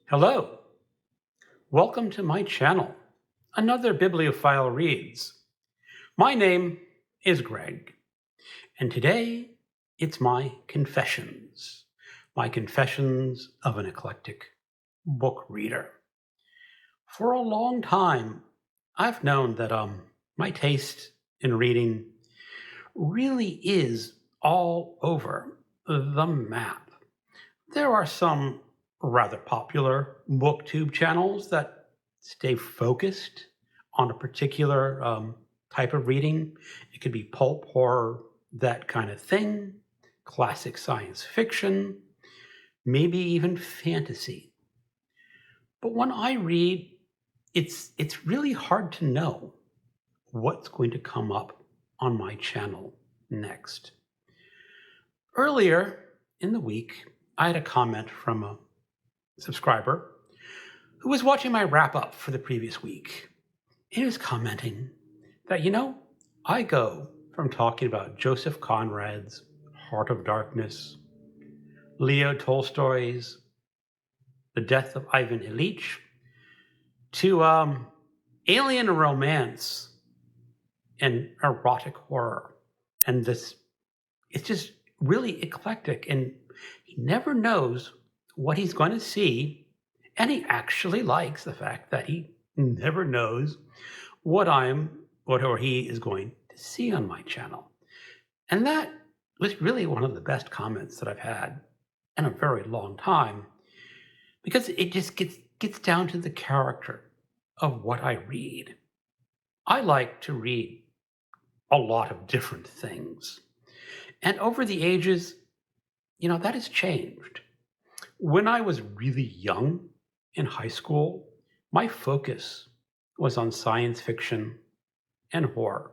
Hello, welcome to my channel, another Bibliophile Reads. My name is Greg, and today it's my confessions of an eclectic book reader. For a long time, I've known that my taste in reading really is all over the map. There are some rather popular booktube channels that stay focused on a particular type of reading. It could be pulp horror, that kind of thing, classic science fiction, maybe even fantasy. But when I read, it's really hard to know what's going to come up on my channel next. Earlier in the week, I had a comment from a subscriber who was watching my wrap up for the previous week. He was commenting that, I go from talking about Joseph Conrad's Heart of Darkness, Leo Tolstoy's The Death of Ivan Ilyich, to alien romance and erotic horror. And it's just really eclectic, and he never knows what he's going to see, and he actually likes the fact that he never knows what he is going to see on my channel. And that was really one of the best comments that I've had in a very long time, because it just gets down to the character of what I read. I like to read a lot of different things. And over the ages, that has changed. When I was really young in high school, my focus was on science fiction and horror.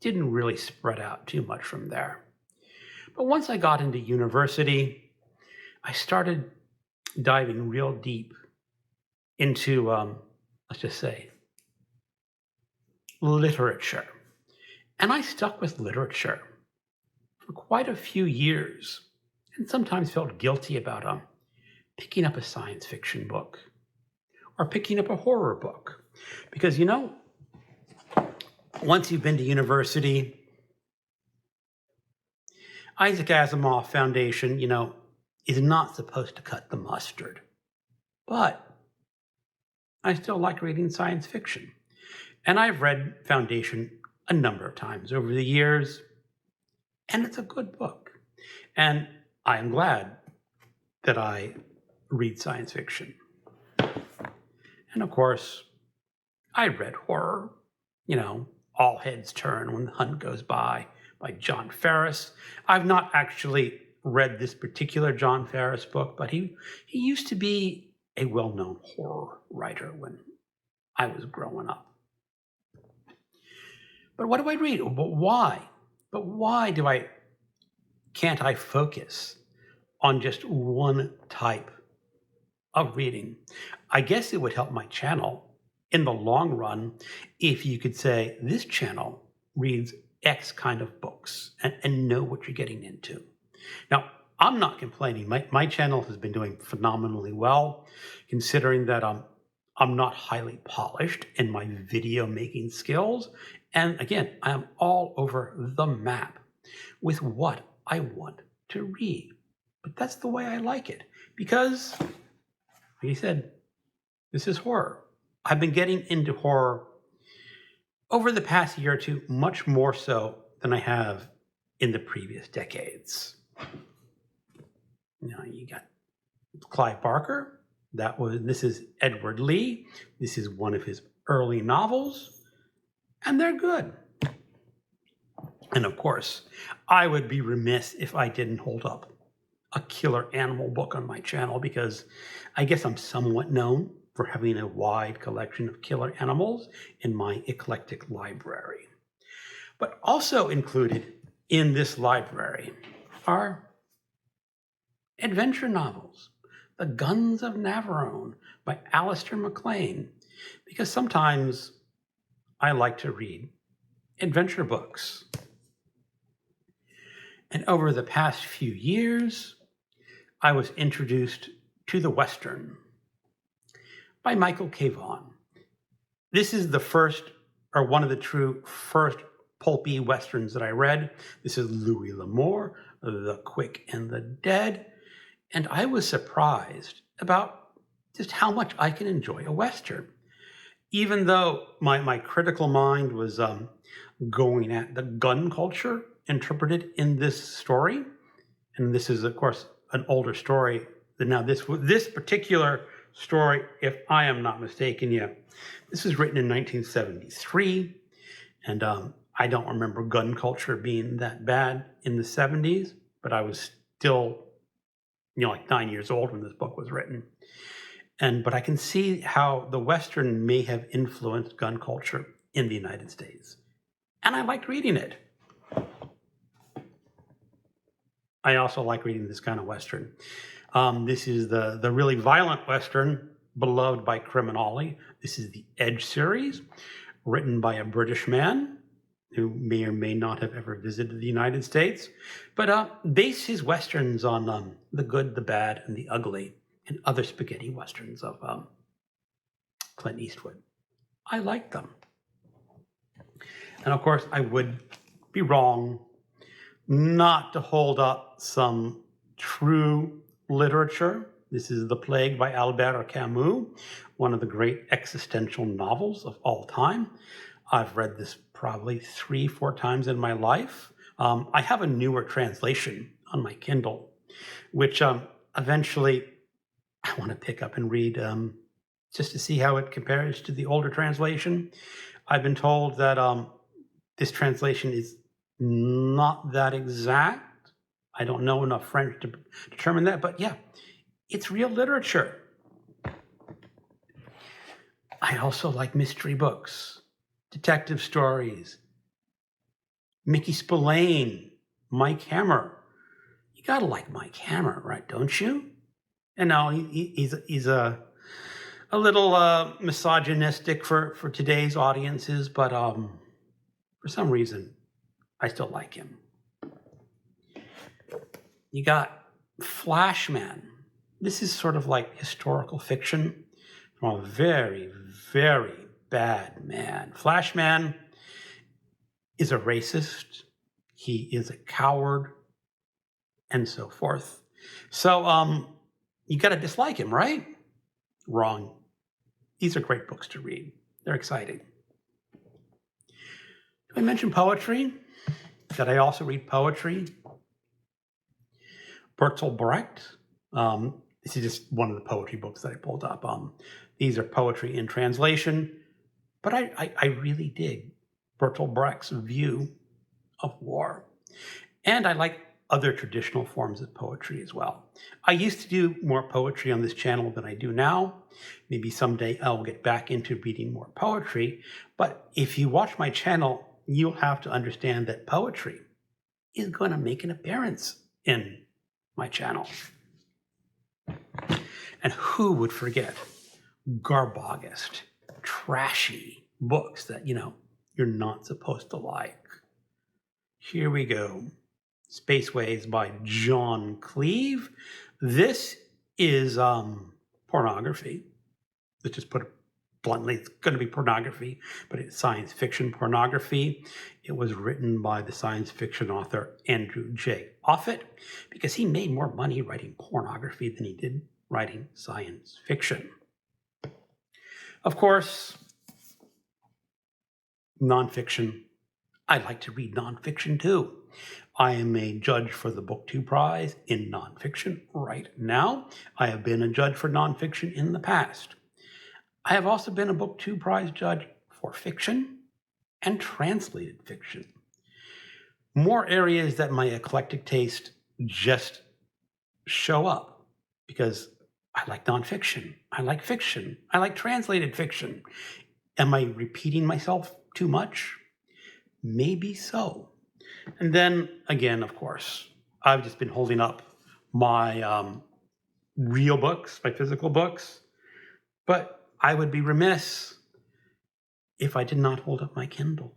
Didn't really spread out too much from there. But once I got into university, I started diving real deep into, let's just say, literature. And I stuck with literature for quite a few years, and sometimes felt guilty about picking up a science fiction book or picking up a horror book. Because, once you've been to university, Isaac Asimov Foundation, is not supposed to cut the mustard. But I still like reading science fiction. And I've read Foundation a number of times over the years, and it's a good book. And I am glad that I read science fiction. And of course, I read horror, All Heads Turn When the Hunt Goes by John Ferris. I've not actually read this particular John Ferris book, but he used to be a well-known horror writer when I was growing up. But what do I read? But why? Can't I focus on just one type of reading? I guess it would help my channel in the long run if you could say this channel reads X kind of books and know what you're getting into. Now, I'm not complaining. My channel has been doing phenomenally well, considering that I'm not highly polished in my video making skills. And again, I am all over the map with what I want to read. But that's the way I like it, because, like he said, this is horror. I've been getting into horror over the past year or two, much more so than I have in the previous decades. You got Clive Barker. This is Edward Lee. This is one of his early novels, and they're good. And of course, I would be remiss if I didn't hold up a killer animal book on my channel, because I guess I'm somewhat known for having a wide collection of killer animals in my eclectic library. But also included in this library are adventure novels, The Guns of Navarone by Alistair MacLean, because sometimes I like to read adventure books. And over the past few years, I was introduced to the Western. by Michael K. Vaughan. This is the first, or one of the true first pulpy westerns that I read. This is Louis L'Amour, The Quick and the Dead, and I was surprised about just how much I can enjoy a western. Even though my critical mind was going at the gun culture interpreted in this story, and this is, of course, an older story. Now, this particular story, if I am not mistaken, this was written in 1973, and I don't remember gun culture being that bad in the 70s, but I was still, like 9 years old when this book was written. But I can see how the Western may have influenced gun culture in the United States. And I liked reading it. I also like reading this kind of Western. This is the really violent Western beloved by criminali. This is the Edge series, written by a British man who may or may not have ever visited the United States, but based his Westerns on The Good, the Bad, and the Ugly, and other spaghetti Westerns of Clint Eastwood. I like them. And of course, I would be wrong not to hold up some true literature. This is The Plague by Albert Camus, one of the great existential novels of all time. I've read this probably 3-4 times in my life. I have a newer translation on my Kindle, which eventually I want to pick up and read just to see how it compares to the older translation. I've been told that this translation is not that exact. I don't know enough French to determine that, but yeah, it's real literature. I also like mystery books, detective stories. Mickey Spillane, Mike Hammer. You gotta like Mike Hammer, right? Don't you? And no, he's a little misogynistic for today's audiences, but for some reason, I still like him. You got Flashman. This is sort of like historical fiction from a very, very bad man. Flashman is a racist. He is a coward, and so forth. So you got to dislike him, right? Wrong. These are great books to read. They're exciting. Did I mention poetry? That I also read poetry. Bertolt Brecht. This is just one of the poetry books that I pulled up. These are poetry in translation, but I really dig Bertolt Brecht's view of war. And I like other traditional forms of poetry as well. I used to do more poetry on this channel than I do now. Maybe someday I'll get back into reading more poetry. But if you watch my channel, you'll have to understand that poetry is going to make an appearance in my channel. And who would forget garbogist, trashy books that, you're not supposed to like? Here we go. Spaceways by John Cleave. This is pornography. Let's just put it bluntly, it's going to be pornography, but it's science fiction pornography. It was written by the science fiction author Andrew J. Offutt because he made more money writing pornography than he did writing science fiction. Of course, nonfiction. I like to read nonfiction too. I am a judge for the Book 2 prize in nonfiction right now. I have been a judge for nonfiction in the past. I have also been a Book 2 prize judge for fiction and translated fiction. More areas that my eclectic taste just show up because I like nonfiction, I like fiction, I like translated fiction. Am I repeating myself too much? Maybe so. And then again, of course, I've just been holding up my real books, my physical books, but I would be remiss if I did not hold up my Kindle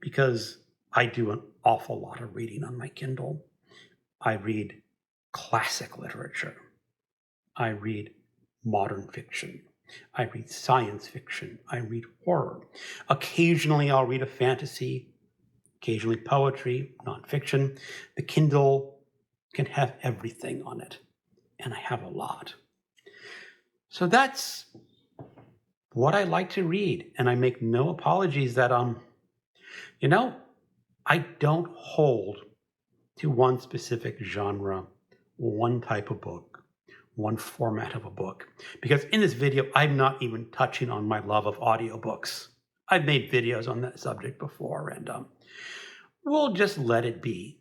because I do an awful lot of reading on my Kindle. I read classic literature. I read modern fiction. I read science fiction. I read horror. Occasionally, I'll read a fantasy, occasionally poetry, nonfiction. The Kindle can have everything on it, and I have a lot. So that's what I like to read, and I make no apologies that I don't hold to one specific genre, one type of book, one format of a book. Because in this video, I'm not even touching on my love of audiobooks. I've made videos on that subject before, and we'll just let it be.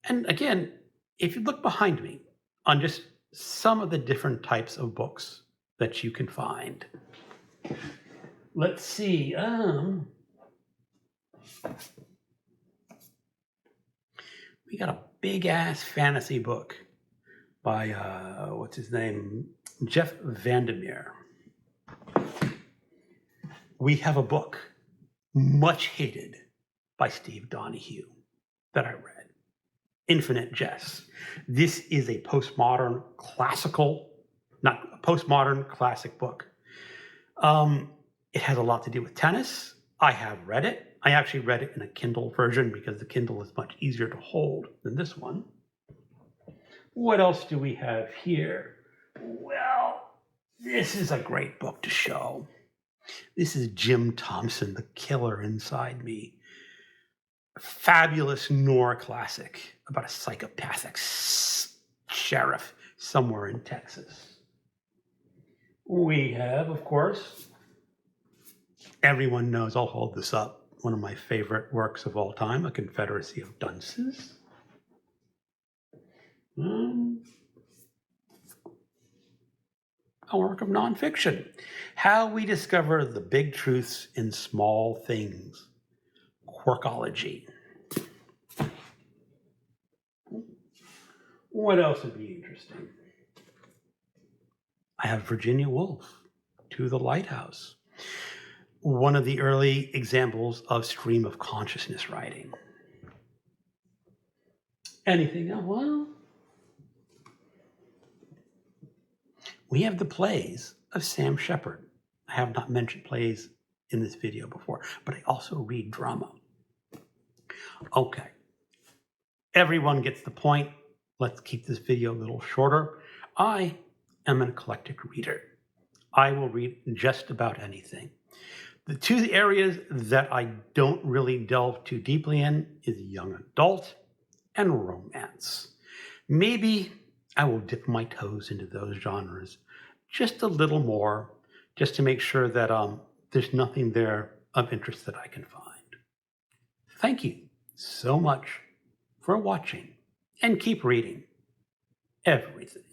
And again, if you look behind me on just some of the different types of books that you can find. Let's see. We got a big ass fantasy book by what's his name? Jeff Vandermeer. We have a book much hated by Steve Donahue that I read. Infinite Jest. This is a postmodern classic book. It has a lot to do with tennis. I have read it. I actually read it in a Kindle version because the Kindle is much easier to hold than this one. What else do we have here? Well, this is a great book to show. This is Jim Thompson, The Killer Inside Me. A fabulous noir classic about a psychopathic sheriff somewhere in Texas. We have, of course, everyone knows, I'll hold this up, one of my favorite works of all time, A Confederacy of Dunces. A work of nonfiction. How we discover the big truths in small things. Quirkology. What else would be interesting? I have Virginia Woolf, To the Lighthouse. One of the early examples of stream of consciousness writing. Anything else? Well, we have the plays of Sam Shepard. I have not mentioned plays in this video before, but I also read drama. Okay, everyone gets the point. Let's keep this video a little shorter. I am an eclectic reader. I will read just about anything. The two areas that I don't really delve too deeply in is young adult and romance. Maybe I will dip my toes into those genres just a little more, just to make sure that there's nothing there of interest that I can find. Thank you so much for watching, and keep reading everything.